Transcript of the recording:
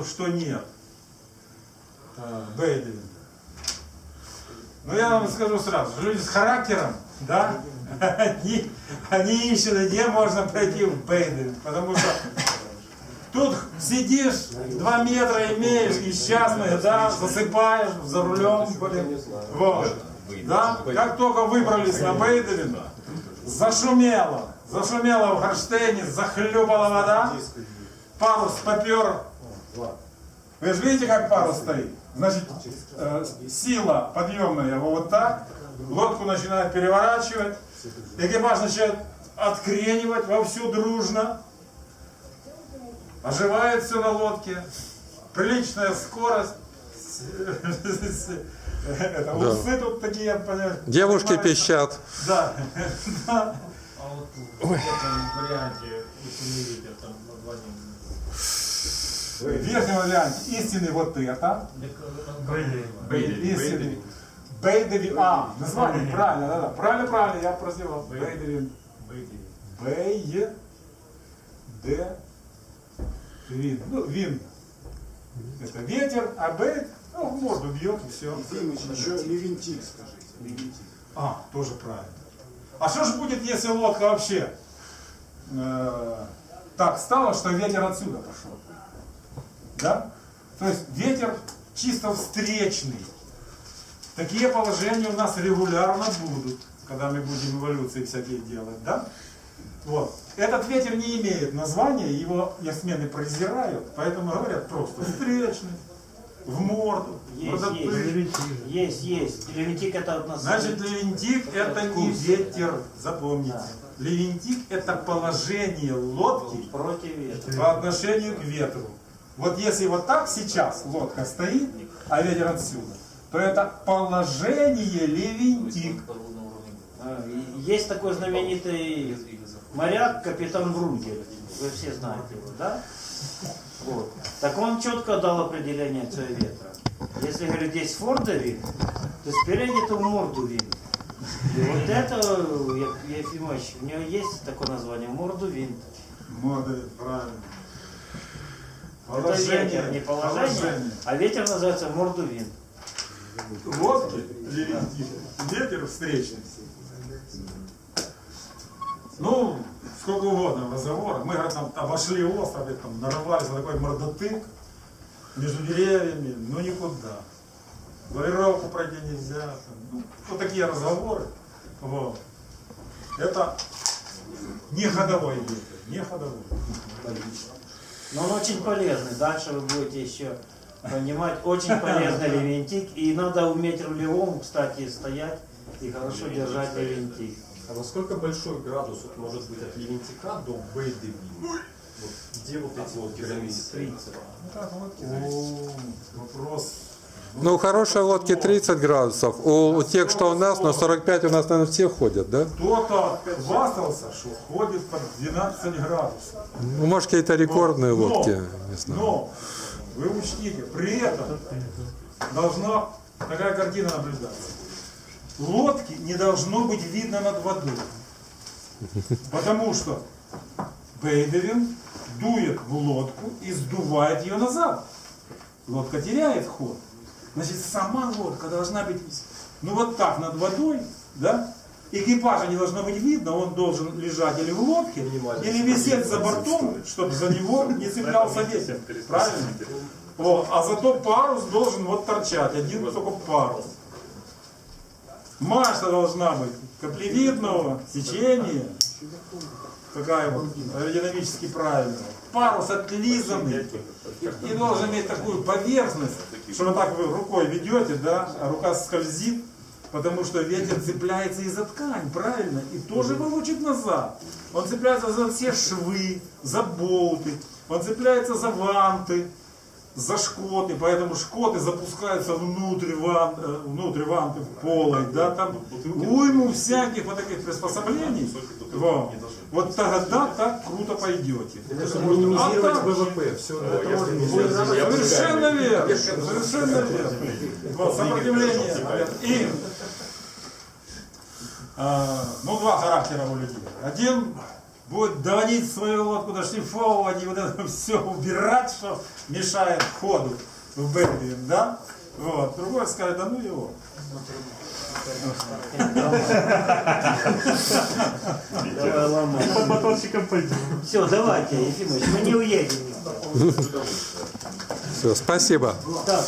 нету, что нет. Бейдевин. Ну я вам скажу сразу, люди с характером, да, они ищут, где можно пройти в Бейдевин, потому что тут сидишь, 2 метра имеешь, несчастный, да, засыпаешь за рулем, вот, да, как только выбрались на Бейдевин, зашумело в Горштейне, захлюпала вода, парус попер. Вы же видите, как парус стоит? Значит, сила подъемная его вот так, лодку начинает переворачивать, экипаж начинает откренивать вовсю дружно, оживает все на лодке, приличная скорость, это усы тут такие, понятно. Девушки пищат. Да. А вот в этом варианте, если не видят, там название. В верхнем варианте истинный вот это. Истинный. Бейдевин. Название правильно, да. Правильно, я прозевал. Бейдевин. Бейдевин. Ну, вин. Это ветер, а бейд, ну, в морду бьет и все. Еще левинтик, скажите. Левинтик. Тоже правильно. А что же будет, если лодка вообще так стала, что ветер отсюда пошел? Да? То есть ветер чисто встречный. Такие положения у нас регулярно будут, когда мы будем эволюции всякие делать, да? Вот. Этот ветер не имеет названия, его ясмены презирают, поэтому говорят просто встречный, в морду. Есть. Левинтик это вот нас. Значит, левинтик это не ветер, запомните. Левинтик это положение лодки против ветра по отношению к ветру. Вот если вот так сейчас лодка стоит, а ветер отсюда, то это положение левинтик. Есть такой знаменитый моряк, капитан Врунгель. Вы все знаете его, да? Вот. Так он четко дал определение цвета ветра. Если говорит, здесь фордовин, то спереди-то в морду вин. И вот это, Ефимович, у него есть такое название, мордувин. Мордувин, правильно. Это ветер, не положение, а ветер называется мордувин. Лодки, левинтик, ветер встречный. Ну, сколько угодно разговоров. Мы там обошли остров, и там нарвались на такой мордотык между деревьями, ну никуда. Лавировку пройти нельзя. Там, ну, вот такие разговоры. Вот. Это не ходовой ветер, не ходовой. Но он очень полезный. Дальше вы будете еще понимать, очень полезный левинтик. И надо уметь рулевому, кстати, стоять и хорошо держать левинтик. А насколько большой градус вот может быть от левинтика до Бейдевина? Вот, где вот эти вот границы? 30. Вопрос. Ну, у хорошей лодки 30 градусов. У тех, что у нас, на 45 у нас, наверное, все ходят, да? Кто-то хвастался, что ходит под 12 градусов. Ну, может, какие-то рекордные лодки, не знаю. Но вы учтите, при этом должна такая картина наблюдаться. Лодки не должно быть видно над водой. Потому что Бейдевин дует в лодку и сдувает ее назад. Лодка теряет ход. Значит, сама лодка должна быть, ну вот так над водой, да? Экипажа не должно быть видно, он должен лежать или в лодке, или висеть за бортом, чтобы за него не цеплялся ветер. Правильно? Вот. А зато парус должен вот торчать, один только парус. Мачта должна быть каплевидного течения, такая вот аэродинамически правильная. Парус отлизанный и должен иметь такую поверхность, что вот так вы рукой ведете, да, а рука скользит, потому что ветер цепляется и за ткань, правильно, и тоже волочит назад. Он цепляется за все швы, за болты, он цепляется за ванты, за шкоты, поэтому шкоты запускаются внутрь ванты полой, да, там уйму всяких вот таких приспособлений. Вот тогда так круто пойдете. Это можно минимизировать ВВП. Все это можно. Совершенно верно. Совершенно верно. Вот, сопротивление. И ну, два характера у людей. Один будет доводить свою лодку, дошлифовывать и вот это все убирать, что мешает ходу в Бельгии, да? Вот. Другой скажет, да ну его. Давай ломать. По батончикам пойдем. Все, давайте, Ефимович, мы не уедем. Все, спасибо. Так,